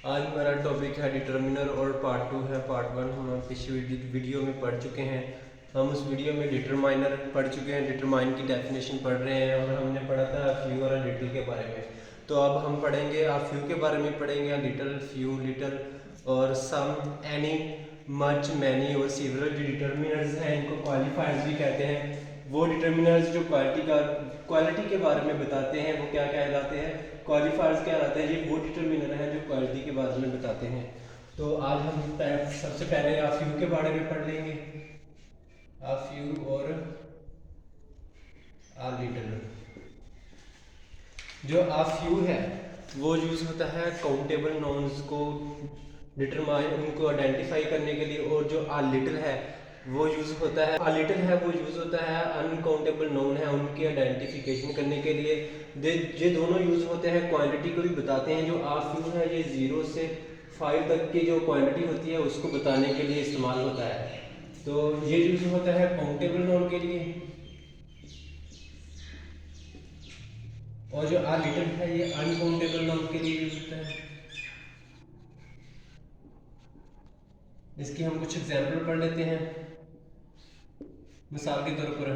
आज हमारा टॉपिक है डिटर्मिनर और पार्ट 2 है। पार्ट 1 हम पिछली वीडियो में पढ़ चुके हैं। हम उस वीडियो में डिटरमाइनर पढ़ चुके हैं, डिटरमाइन की डेफिनेशन पढ़ रहे हैं और हमने पढ़ा था फ्यू और लिटिल के बारे में। तो अब हम पढ़ेंगे फ्यू के बारे में पढ़ेंगे, लिटिल, फ्यू, लिटिल और सम, एनी, मच, मैनी और सीवरल जो डिटर्मिनर्स हैं इनको क्वालिफायर्स भी कहते हैं। वो डिटर्मिनर्स जो क्वालिटी के बारे में बताते हैं वो क्या कहलाते हैं, क्वालिफायर्स कहलाते हैं। ये वो डिटर्मिनर हैं जो क्वालिटी के बारे में बताते हैं। तो आज हम सबसे पहले फ्यू के बारे में पढ़ लेंगे, फ्यू और लिटिल। जो फ्यू है वो यूज होता है काउंटेबल नाउन्स को डिटरमाइन, उनको आइडेंटिफाई करने के लिए। और जो लिटिल है वो यूज होता है, लिटिल है वो यूज होता है अनकाउंटेबल नाउन है उनकी आइडेंटिफिकेशन करने के लिए। ये दोनों यूज होते हैं, क्वांटिटी को भी बताते हैं। जो फ्यू है ये 0 से 5 तक की जो क्वांटिटी होती है उसको बताने के लिए इस्तेमाल होता है। तो ये यूज होता है काउंटेबल नाउन के लिए। और जो लिटिल है ये अनकाउंटेबल नाउन के लिए यूज होता है। इसकी हम कुछ एग्जाम्पल पढ़ लेते हैं। मिसाल के तौर पर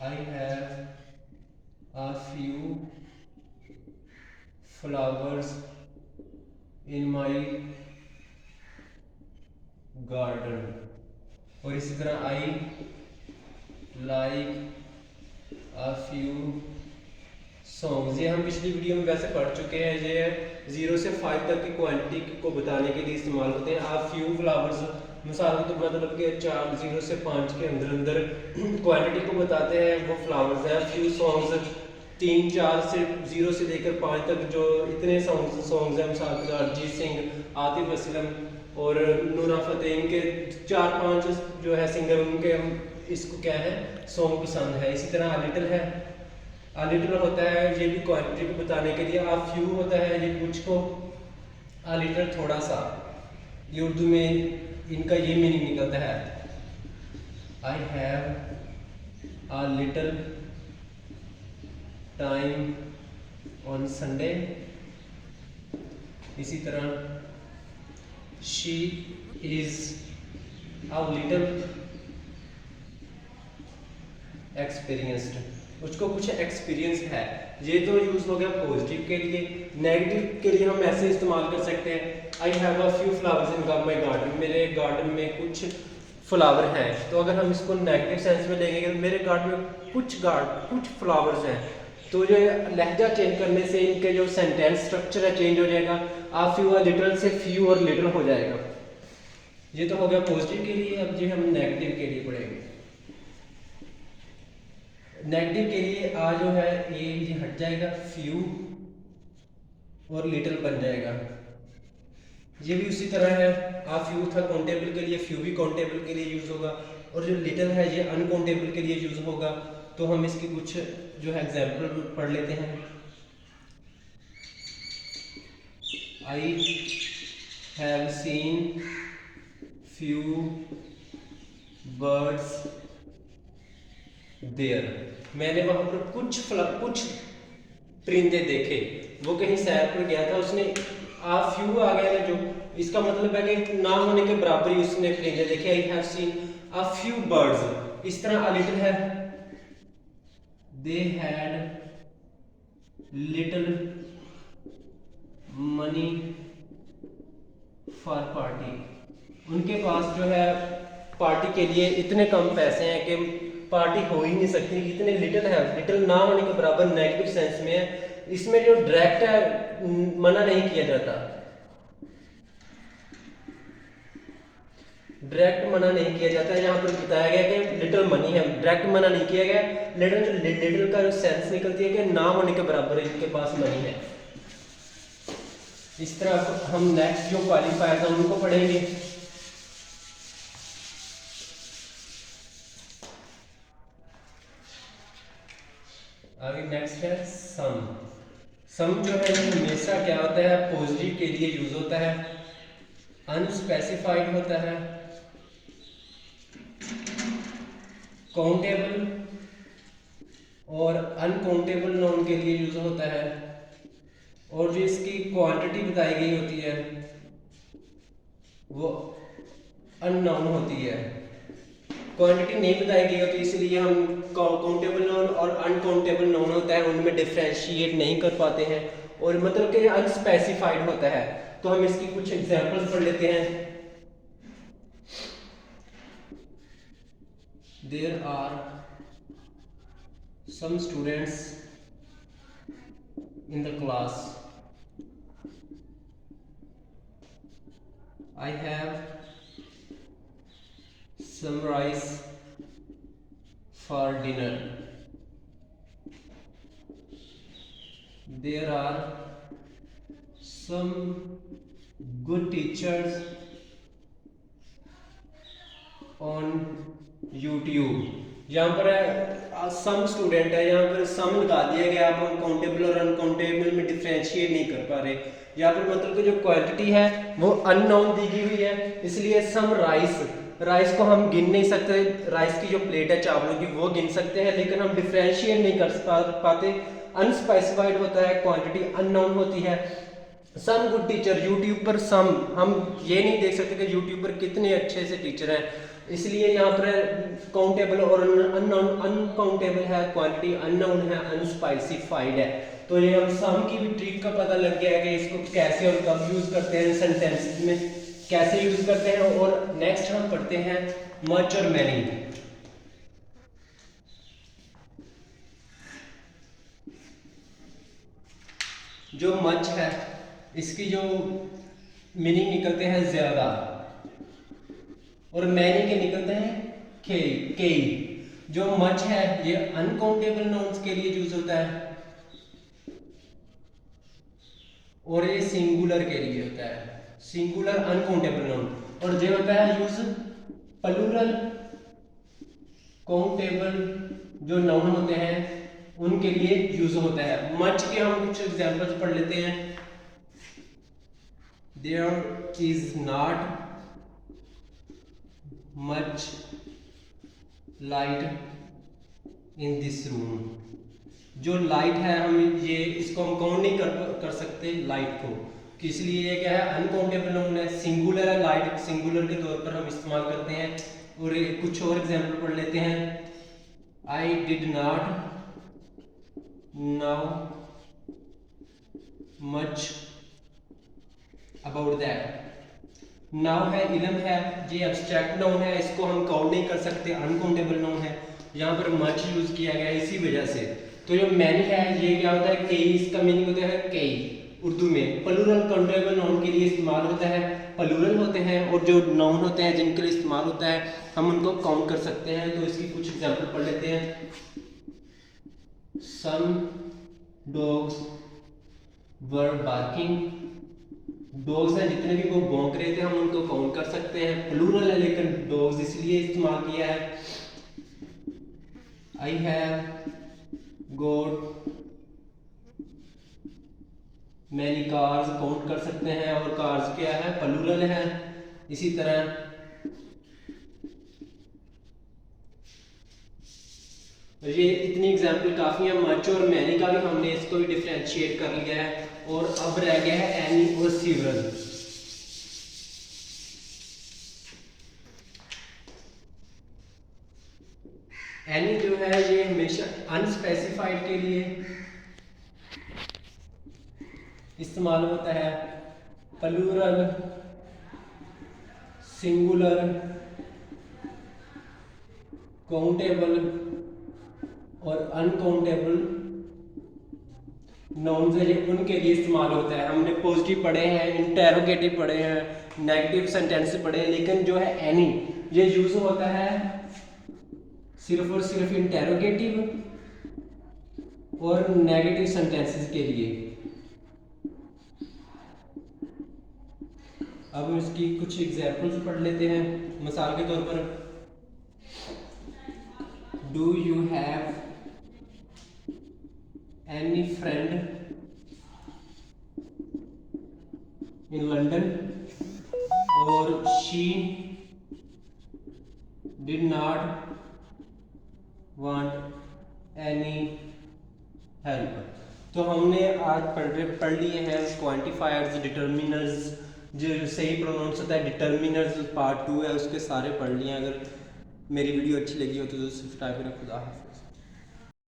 I have a few flowers in my garden। और इसी तरह I like a few songs। ये हम पिछली वीडियो में वैसे पढ़ चुके हैं। ये 0 से 5 तक की क्वांटिटी को बताने के लिए इस्तेमाल होते हैं। आप फ्यू फ्लावर्स मिसाल के तो मतलब कि 0 से 5 के अंदर क्वांटिटी को बताते हैं, वो फ्लावर्स हैं। फ्यू सॉन्ग्स 3-4 से 0 से लेकर 5 तक जो इतने सॉन्ग्स हैं, मिसाल के अरिजीत सिंह, आतिफ असलम और नूरा फतेह के 4-5 जो है सिंगर, उनके हम इसको क्या है सॉन्ग पसंद है। इसी तरह लिटिल है, लिटिल होता है ये भी क्वांटिटी को बताने के लिए। फ्यू होता है ये कुछ को, लिटिल थोड़ा सा। ये उर्दू में इनका ये मीनिंग निकलता है, I have a little time on Sunday. इसी तरह she is a little experienced, उसको कुछ एक्सपीरियंस है। ये तो यूज हो गया पॉजिटिव के लिए। नेगेटिव के लिए हम ऐसे इस्तेमाल कर सकते हैं, I have a few flowers in my garden, मेरे गार्डन में कुछ फ्लावर हैं। तो अगर हम इसको नेगेटिव सेंस में लेंगे, मेरे गार्डन में कुछ फ्लावर्स हैं, तो जो लहजा चेंज करने से इनके जो सेंटेंस स्ट्रक्चर है चेंज हो जाएगा। फ्यू लिटिल से फ्यू और लिटिल हो जाएगा। ये तो हो गया पॉजिटिव के लिए। अब जो हम नेगेटिव के लिए पढ़ेंगे, नेगेटिव के लिए जो है ये हट जाएगा, फ्यू और लिटिल बन जाएगा। ये भी उसी तरह है, फ्यू था काउंटेबल के लिए, फ्यू भी काउंटेबल के लिए यूज होगा। और जो लिटिल है ये अनकाउंटेबल के लिए यूज होगा। तो हम इसके कुछ जो है एग्जाम्पल पढ़ लेते हैं। I have seen few birds there, मैंने वहां पर कुछ परिंदे देखे। वो कहीं सैर पर गया था, उसने फ्यू आ गया ना, जो इसका मतलब है कि ना होने के बराबर ही उसने परिंदे देखे। आई have seen a few birds. इस तरह लिटिल है, they had little money for party, उनके पास जो है पार्टी के लिए इतने कम पैसे हैं कि पार्टी हो ही नहीं सकती। इतने लिटिल है, लिटिल ना होने के बराबर नेगेटिव सेंस में है। इसमें जो डायरेक्ट है मना नहीं किया जाता, डायरेक्ट मना नहीं किया जाता। यहाँ पर बताया गया कि लिटिल मनी है, डायरेक्ट मना नहीं किया गया। लिटिल का जो सेंस निकलती है कि ना होने के बराबर इनके पास मनी है। इस तरह हम नेक्स्ट जो क्वालिफायर है उनको पढ़ेंगे। आगे नेक्स्ट है सम। सम जो है हमेशा क्या होता है पॉजिटिव के लिए यूज होता है, अनस्पेसिफाइड होता है, काउंटेबल और अनकाउंटेबल नाउन के लिए यूज होता है। और जो इसकी क्वांटिटी बताई गई होती है वो अननोन होती है। क्वांटिटी नहीं बताई गई होती, इसलिए हम काउंटेबल नाउन और अनकाउंटेबल नाउन होता है उनमें डिफरेंशिएट नहीं कर पाते हैं, और मतलब कि अनस्पेसिफाइड होता है। तो हम इसकी कुछ एग्जांपल्स पढ़ लेते हैं। There are some students in the class. I have some rice for dinner. There are some good teachers on YouTube. यहाँ पर सम स्टूडेंट है, यहाँ पर सम लगा दिया गया। आप काउंटेबल और अनकाउंटेबल में डिफरेंशिएट नहीं कर पा रहे। यहाँ पर मतलब कि जो क्वांटिटी है वो अननोन दी गई हुई है, इसलिए सम राइस को हम गिन नहीं सकते। राइस की जो प्लेट है चावलों की वो गिन सकते हैं, लेकिन हम डिफरेंशिएट नहीं कर पाते। अनस्पेसिफाइड होता है, क्वांटिटी अननोन होती है। सम गुड टीचर, यूट्यूब पर सम, हम ये नहीं देख सकते कि यूट्यूब पर कितने अच्छे से टीचर हैं, इसलिए यहाँ पर काउंटेबल और अननोन, अनकाउंटेबल है, क्वांटिटी अननोन है, अनस्पेसिफाइड है। तो ये हम सम की भी ट्रिक का पता लग गया है कि इसको कैसे और कब यूज करते हैं, सेंटेंस में कैसे यूज करते हैं। और नेक्स्ट हम पढ़ते हैं मच और मैनी। जो मच है इसकी जो मीनिंग निकलते हैं ज्यादा, और मैनी के निकलते हैं कई। जो मच है ये अनकाउंटेबल नाउन्स के लिए यूज होता है, और ये सिंगुलर के लिए होता है, सिंगुलर अनकाउंटेबल नाउन। और जो होता है यूज प्लूरल काउंटेबल जो नाउन होते हैं उनके लिए यूज होता है। मच के हम कुछ एग्जांपल्स पढ़ लेते हैं। There is not much light in this room. जो लाइट है हम ये इसको हम काउंट नहीं कर सकते लाइट को, इसलिए ये क्या है, अनकाउंटेबल नाउन है, सिंगुलर है। लाइट सिंगुलर के तौर पर हम इस्तेमाल करते हैं। और कुछ और एग्जांपल पढ़ लेते हैं। I did not now much about that. Now है, इलम है, ये एब्स्ट्रैक्ट नाउन है, इसको हम काउंट नहीं कर सकते, अनकाउंटेबल नाउन है। यहाँ पर मच यूज किया गया है इसी वजह से। तो जो मैनी है ये क्या होता है, कई, इसका मीनिंग होता है कई। उर्दू में प्लूरल काउंटेबल नाउन के लिए इस्तेमाल होता है, प्लूरल होते हैं, और जो नाउन होते हैं जिनके लिए इस्तेमाल होता है हम उनको काउंट कर सकते हैं। तो इसकी कुछ एग्जांपल पढ़ लेते हैं। Some dogs were barking. Dogs हैं जितने भी वो भौंक रहे थे, हम उनको काउंट कर सकते हैं। प्लूरल है लेकिन डॉग्स इसलिए इस्तेमाल किया है। I have got many cars, count कर सकते हैं, और कार्स क्या है, प्लूरल है। इसी तरह ये इतनी एग्जाम्पल काफी है। मच और मैनी का भी हमने इसको भी डिफरेंशिएट कर लिया है, और अब रह गया है एनी और सीवरल। एनी जो है ये हमेशा अनस्पेसिफाइड के लिए इस्तेमाल होता है। प्लूरल, सिंगुलर, काउंटेबल और अनकाउंटेबल नाउन्स है, ये उनके लिए इस्तेमाल होता है। हमने पॉजिटिव पढ़े हैं, इंटेरोगेटिव पढ़े हैं, नेगेटिव सेंटेंस पढ़े हैं, लेकिन जो है एनी ये यूज होता है सिर्फ और सिर्फ इंटेरोगेटिव और नेगेटिव सेंटेंसेस के लिए। अब हम इसकी कुछ एग्जांपल्स पढ़ लेते हैं। मिसाल के तौर पर, do you have any friend in London, और she did not want any help. तो हमने आज पढ़ लिए हैं क्वांटिफायर्स, डिटर्मिनर्स, जो सही प्रोनाउंस होता है डिटर्मिनर्स, पार्ट 2 है उसके सारे पढ़ लिए हैं। अगर मेरी वीडियो अच्छी लगी हो तो सब्सक्राइब करें। खुदा हाफिज़।